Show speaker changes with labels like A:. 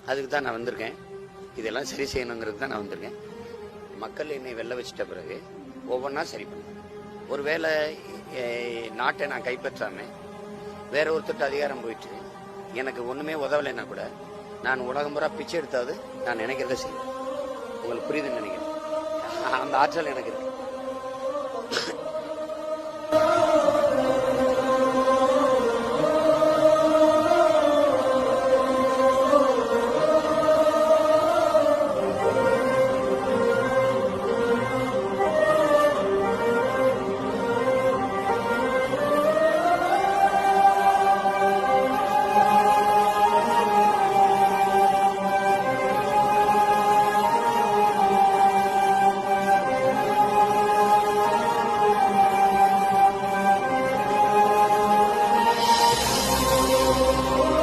A: அதுக்கு தான் நான் வந்திருக்கேன். இதெல்லாம் சரி செய்யணுங்கிறது தான் நான் வந்திருக்கேன். மக்கள் என்னை வெல்ல வச்சிட்ட பிறகு ஒவ்வொன்றா சரி பண்ணுவேன். ஒருவேளை நாட்டை நான் கைப்பற்றாம வேற ஒருத்தர் அதிகாரம் போயிட்டு எனக்கு ஒண்ணுமே உதவலைன்னா கூட நான் உலகம் பூரா பிச்சை எடுத்தாவது நான் நினைக்கிறத செய்வேன். உங்களுக்கு புரியுதுன்னு நினைக்கிறேன். அந்த ஆற்றல் எனக்கு இருக்கு.